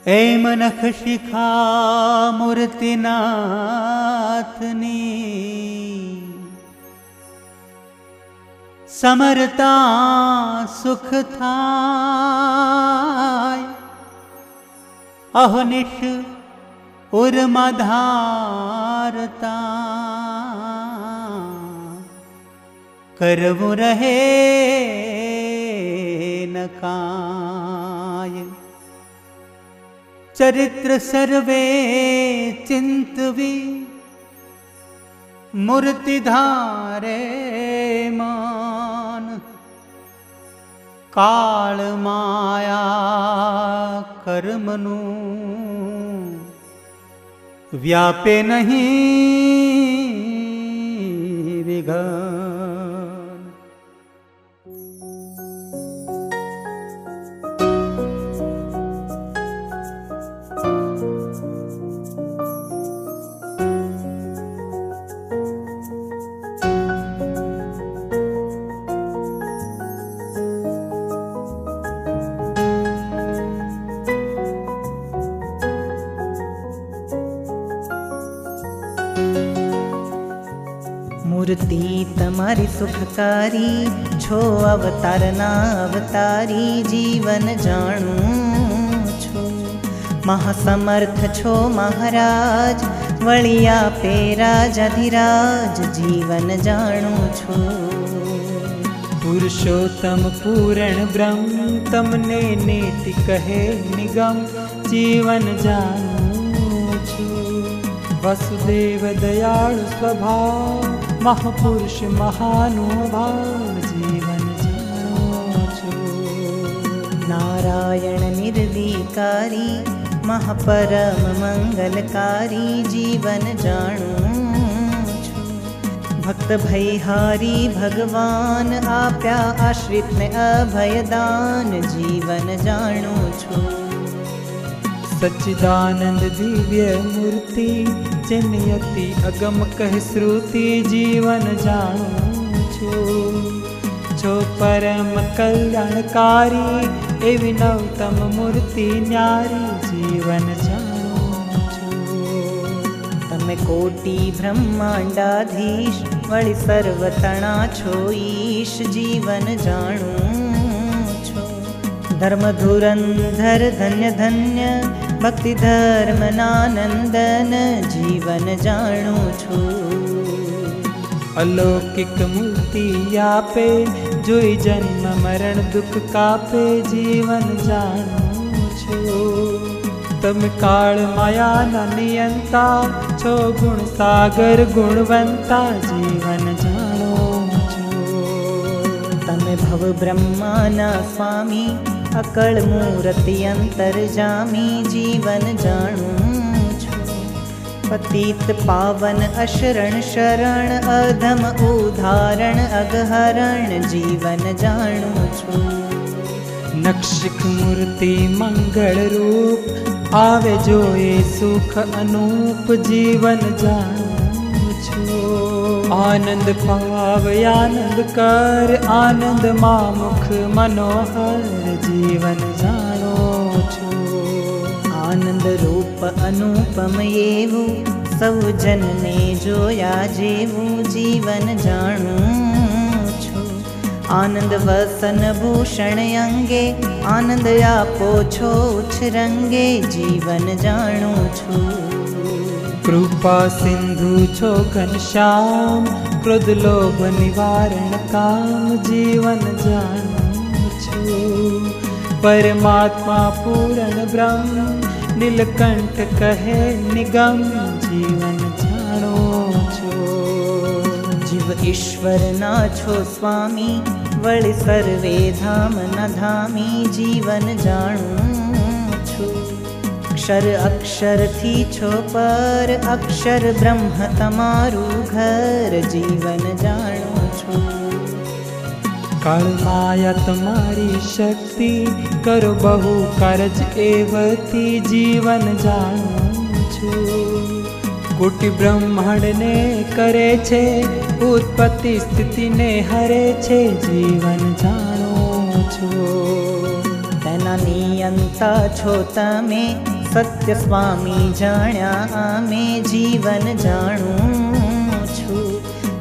M नख शिखा मूर्तिनाथनी समरता सुख थाय। अहनिश उर्मा धारता करवु रहे न काय। चरित्र सर्वे चिंतवी मूर्ति धारे मान। काल माया कर्मनु व्यापे नहीं विघन। मूर्ति तमारी सुखकारी छो अवतारना अवतारी जीवन जाणू छो। महासमर्थ छो महाराज वलिया पे राजाधिराज जीवन जाणू छो। पुरुषोत्तम पूर्ण ब्रह्म तमने नेति कहे निगम जीवन जानू छो। वसुदेव दयाळु स्वभाव महापुरुष महानुभाव जीवन जानो छो। नारायण निर्विकारी महापरम मंगलकारी जीवन जाणू छो। भक्त भयहारी भगवान आप्या आश्रित ने अभयदान जीवन जाणू छो। सच्चिदानंद दिव्य मूर्ति चिन्हयति अगम कह श्रुति जीवन जाणू छो। छो परम कल्याणकारी एवं नवतम मूर्ति न्यारी जीवन जाणू छो। तमे कोटि ब्रह्मांडाधीश वळी सर्वतणा छो ईश जीवन जाणू छो। धर्म धुरंधर धन्य धन्य भक्ति धर्म नानंदन जीवन जाणू छो। अलौकिक मूर्ति आपे जोई जन्म मरण दुख कापे जीवन जाणू छो। तम काल माया न नियंता छो गुण सागर गुणवंता जीवन जाणो छो। तमे भव ब्रह्मा ना स्वामी अकल मूर्ति अंतरजामी जीवन जाणू छो। पतित पावन अशरण शरण अधम उदाहरण अगहरण जीवन जाणू छो। नक्षिक मूर्ति मंगल रूप आवे जोए सुख अनूप जीवन जाणू छो। आनंद पाव आनंद कर आनंद मामुख मनोहर जीवन जाणो छो। आनंद रूप अनुपम एवं सौ जन ने जोया जेवं जीवन जाणू छो। आनंद वसन भूषण अंगे आनंद आपो छो उछरंगे जीवन जाणू छो। कृपा सिंधु छो घनश्याम क्रोध लोभ निवारण काम जीवन जाणू छो। परमात्मा पूर्ण ब्रह्म नीलकंठ कहे निगम जीवन जाणो छो। जीव ईश्वर ना छो स्वामी वळी सर्वे धाम न धामी जीवन जाणू छो। अक्षर अक्षर थी छो पर अक्षर ब्रह्म तमारू घर जीवन जाणू छो। काल माया तुम्हारी शक्ति करो बहु कारज एवती जीवन जाणू छो। कोटि ब्रह्मांड ने करे छे उत्पत्ति स्थिति ने हरे छे जीवन जाणो छो। तेना नियंता छो तमे सत्य स्वामी जाण्या आमे जीवन जाणूं छुं।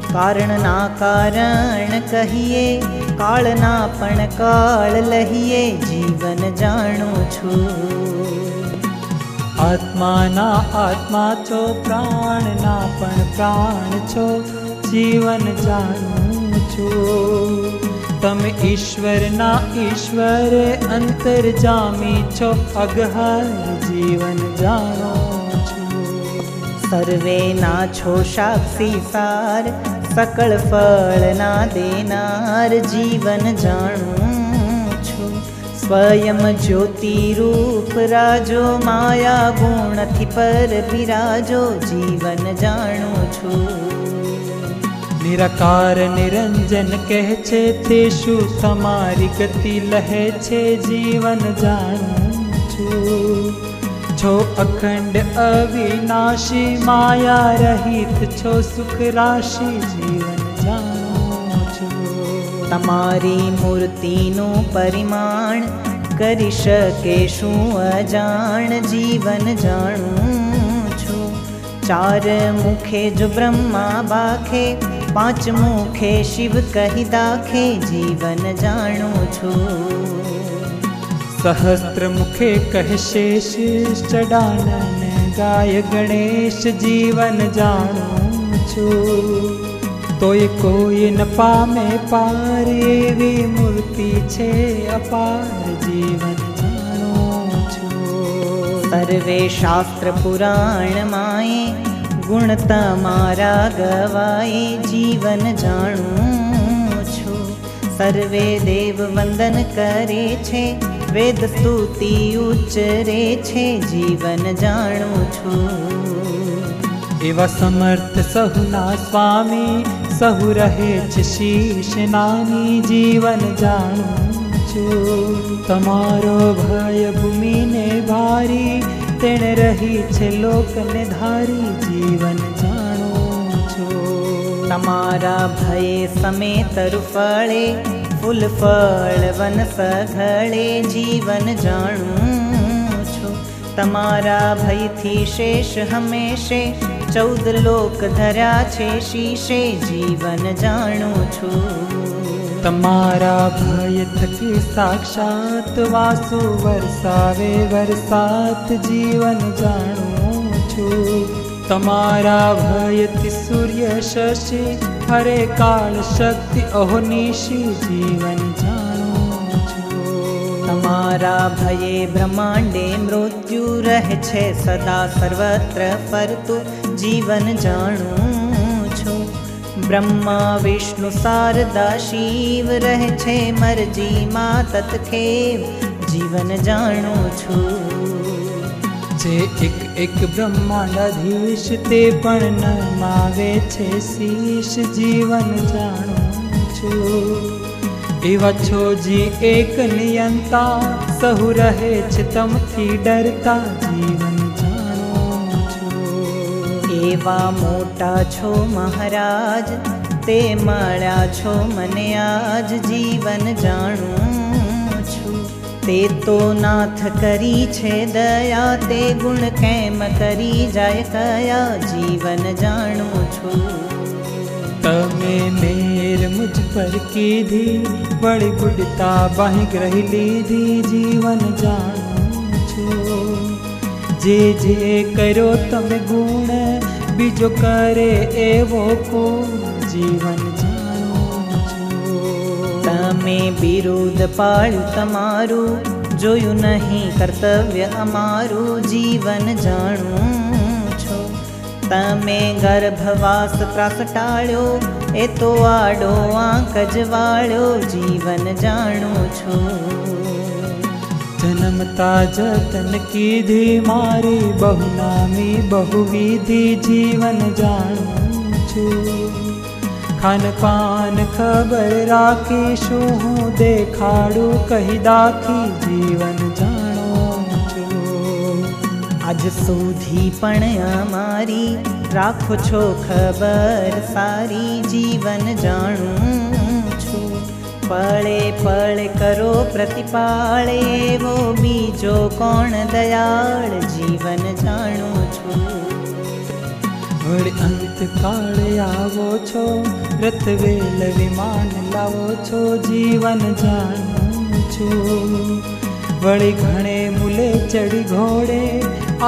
कारणना कारण कहिए, काळना पण काळ लहिए जीवन जाणूं छुं। आत्माना आत्मा छो, प्राणना पण प्राण छो जीवन जाणूं छुं। तमे ईश्वरना ईश्वरे अंतर्जामी छो, अगहर जीवन जाणो छो। सर्वे ना छो साक्षी सार, सकल फल ना देनार जीवन जाणूं छो। स्वयं ज्योति रूप राजो, माया गुण थी पर बिराजो जीवन जाणूं छो। निराकार निरंजन कह छे, तेषु तमारी गति लहे छे जीवन जाणूं छुं। छो अखंड अविनाशी, माया रहित छो सुख राशि जीवन जाणूं छुं। तमारी मूर्तिनु परिमाण, करी शके शुं अजाण जीवन जाणूं छुं। चार मुखे जो ब्रह्मा बाखे, पांच मुखे शिव कही दाखे जीवन जाणूं छुं। सहस्त्र मुखे कह शेष, चढ़ानन गाय गणेश जीवन जाणूं छुं। तोय कोई न पामे पार, एवी मूर्ति छे अपार जीवन जाणूं छुं। सर्वे शास्त्र पुराण माए, गुण तमारा गवाए जीवन जाणूं छुं। सर्वे देव वंदन करे छे, वेद स्तुति उच्चरे छे जीवन जाणूं छुं। एवा समर्थ सहुना स्वामी, सहु रहे छे शीश नामी जीवन जाणूं छुं। तमारो भय भूमि ने भारी, तेण रही छे लोक ने धारी जीवन जाणूं छुं। तमारा भय समेत रुफळे, फूल फळ वन सघळे जीवन जाणूं छुं। तमारा भय थी शेष हमेशे, 14 लोक धर्या छे शीशे जीवन जाणूं छुं। तमारा भय थकी साक्षात, वासु वरसावे वरसात जीवन जाणूं छुं। तमारा भय थी सूर्य शशि, हरे काल शक्ति अहोनिशि जीवन जाणूं छुं। तमारा भये ब्रह्मांडे मृत्यु रहे छे सदा सर्वत्र फरतु जीवन जाणूं छुं। ब्रह्मा विष्णु शारदा शिव रहे छे मरजी मां तत्खेव जीवन जाणूं छुं। जे एक एक ब्रह्मांडाधीश, ते पण नमावे छे शीश जीवन जाणूं छुं। एवा छो जी एक नियंता, सहु रहे छे तमथी डरता जीवन जाणूं छुं। एवा मोटा छो महाराज, ते मळ्या छो मने आज जीवन जाणूं छुं। ते तो नाथ करी छे दया, ते गुण केम करी जाय कया जीवन जाणूं छुं। तमे मेर मुझ पर कीधी, बड़ी गुड़ता बाही ग्रही लीधी जीवन जाणूं छुं। जे जे करो तमे गुण, बीजो करे एवो को जीवन जाणूं छुं। तमे विरुद्ध पाळ्યું तमारू, जोયું नहीं कर्तव्य अमारू जीवन जाणूं छो। तमे गर्भवास प्रास टाळ्यो, ए तो आडो आंक ज वाळ्यो जीवन जाणूं छो। जन्मता जतन कीधी, मारी बहुनामी बहुविधि जीवन जाणूं छुं। खान पान खबर राखी, शुं हूँ देखाड़ू कही दाखी जीवन जाणूं छुं। आज सुधी पण अमारी, राखो छो खबर सारी जीवन जाणूं छुं। पळे पळे करो प्रतिपाळे वो बीजो कोण दयाळ जीवन जाणू छू। वળી અંતકાળે આવો છો રથવેલ વિમાન લાવો છો જીવન જાણું છું। વળી ઘણે મૂલે ચડી ઘોડે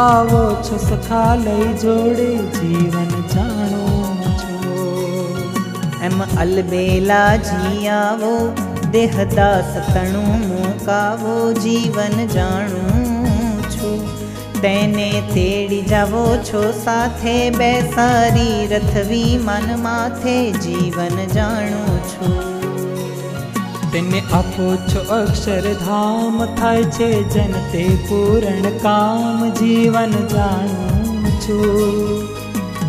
આવો છો સખા લઈ જોડે જીવન જાણું છું। એમ અલબેલા જી આવો દેહદાસ તણું મૂકાવો જીવન જાણું છું। તેને તેડી જાવો છો સાથે બેસારી રથવી મન માથે જીવન જાણું છું। તેને આપો છો અક્ષરધામ થાય છે જનતે પૂરણ કામ જીવન જાણું છું।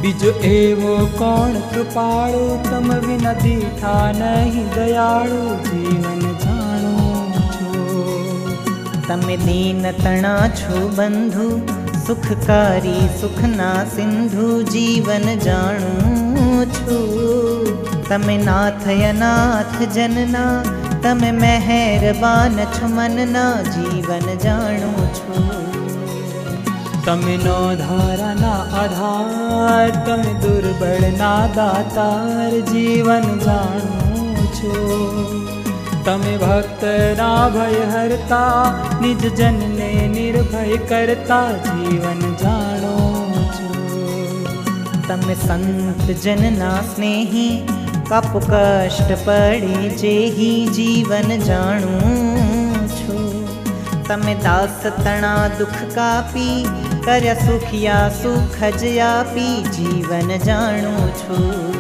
બીજો એવો કોણ કૃપાળુ તમ વિના દીઠા નહીં દયાળુ જીવન જાણું છું। તમે દીન તણા છો બંધુ સુખકારી સુખના સિંધુ જીવન જાણું છું। તમે નાથ અનાથ જનના તમે મહેરબાન છો મનના જીવન જાણું છું। તમે નો ધારાના આધાર તમે દુર્બળના દાતાર જીવન જાણું છું। તમે ભક્તના ભય હરતા નિજ જનને નિર્ભય કરતા જીવન જાણો છો। તમે સંત જનના સ્નેહી કાપો કષ્ટ પડે જેહી જીવન જાણું છું। તમે દાસ તણા દુઃખ કાપી કર્યા સુખિયા સુખ જ આપી જીવન જાણું છું।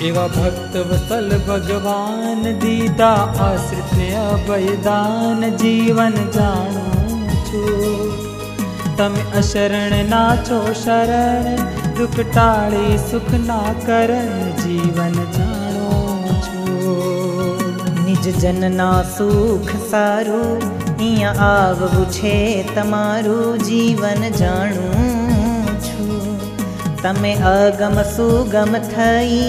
એવા ભક્ત વત્સલ ભગવાન દીધા આશ્રિતને અભયદાન જીવન જાણું છું। તમે અશરણ ના છો શરણ દુઃખ ટાળી સુખ ના કરણ જીવન જાણું છું। નિજ જનના સુખ સારું અહીંયા આવવું છે તમારું જીવન જાણું છું। તમે અગમ સુગમ થઈ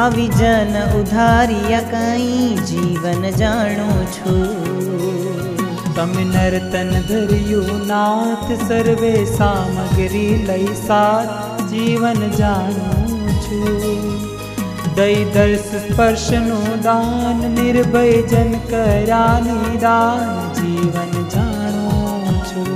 આવી જન ઉધારિયા કઈ જીવન જાણું છું। તમે નર્તન ધર્યું નાથ સર્વે સામગ્રી લઈ સાથ જીવન જાણું છું। દઈ દર્શ સ્પર્શનું દાન નિર્ભય જન કર્યા દાન જીવન જાણું છું।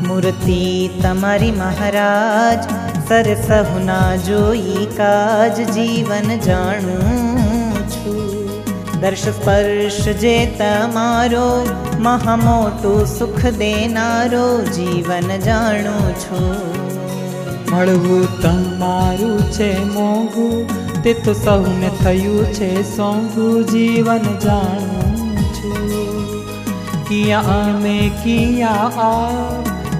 મૂર્તિ તમારી મહારાજ સર સહુના જોઈ કાજ જીવન જાણું છું। દર્શ સ્પર્શ જે તમારો મહામોટું સુખ દેનારો જીવન જાણું છું। મળવું તમારું છે મોંઘું તે તો સૌને થયું છે સોંગું જીવન જાણું છું। કિયા અમે કિયા આ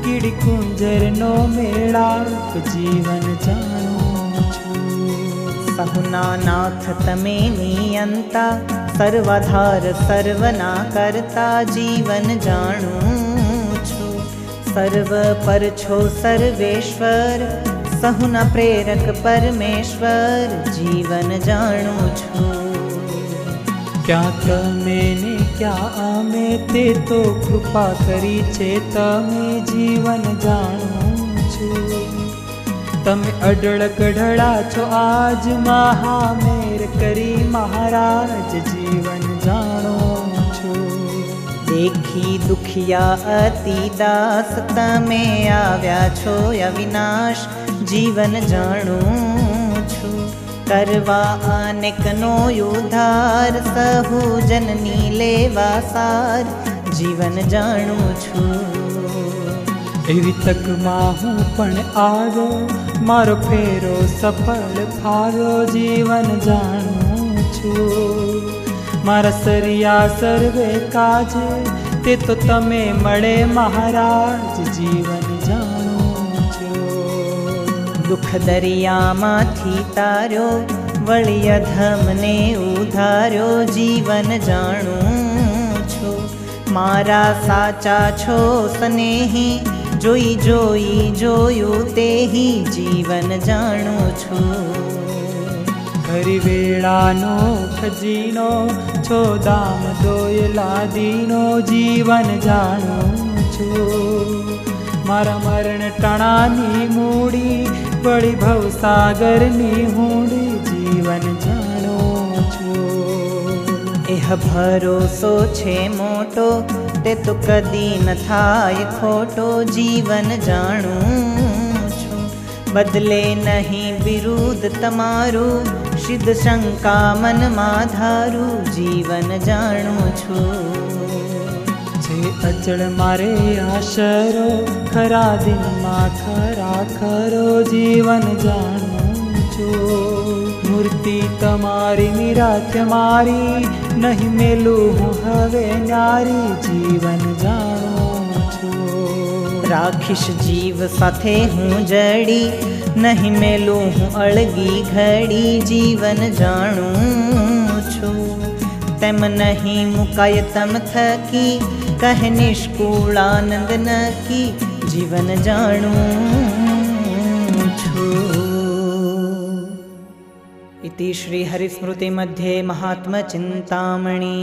કીડી કુંજરનો મેળાપ જીવન જાણું છું। સહુના નાથ તમે નિયંતા સર્વાધાર સર્વના કરતા જીવન જાણું છું। સર્વ પર છો સર્વેશ્વર સહુના પ્રેરક પરમેશ્વર જીવન જાણું છું। ક્યાં તમે ને ક્યાં અમે તે તો કૃપા કરી છે તમે જીવન જાણું છું। તમે અઢળક ઢળા છો આજ મહામેર કરી મહારાજ જીવન જાણો છું। દેખી દુખિયા અતિ દાસ તમે આવ્યા છો અવિનાશ જીવન જાણું છું। કરવા અનેકનો ઉદ્ધાર સહુ જનની લેવા સાર જીવન જાણું છું। એવી તકમાં હું પણ આવ્યો મારો ફેરો સફળ ફારો જીવન જાણું છું। મારા સરિયા સર્વે કાજે તે તો તમે મળે મહારાજ જીવન જાણું છું। દુઃખ દરિયામાંથી તાર્યો વળી અધમને ઉધાર્યો જીવન જાણું છું। મારા સાચા છો સ્નેહી જોઈ જોઈ જોયું તેહી જીવન જાણું છું। ખરી વેળાનો ખજીનો છો દામ દોયલા દીનો જીવન જાણું છું મારા મરણ ટણાની મૂડી વળી ભવસાગરની હુંડી જીવન જાણું છું એહ ભરોસો છે મોટો તે તો કદી ન થાય ખોટો જીવન જાણું છું બદલે નહીં વિરુદ્ધ તમારું સિદ્ધ શંકા મનમાં ધારું જીવન જાણું છું છે અચળ મારે આશરો ખરા દિનમાં ખરા ખરો જીવન જાણું છું મૂર્તિ તમારી નિરાત્ય મારી નહીં મેલું હું હવે ન્યારી જીવન જાણું છું રાખીશ જીવ સાથે હું જડી નહીં મેલું હું અળગી ઘડી જીવન જાણું છું તેમ નહીં મુકાય તમ થકી કહે નિષ્કુળાનંદ નકી જીવન જાણું છું इति श्री हरिस्मृति मध्ये महात्म चिंतामणि।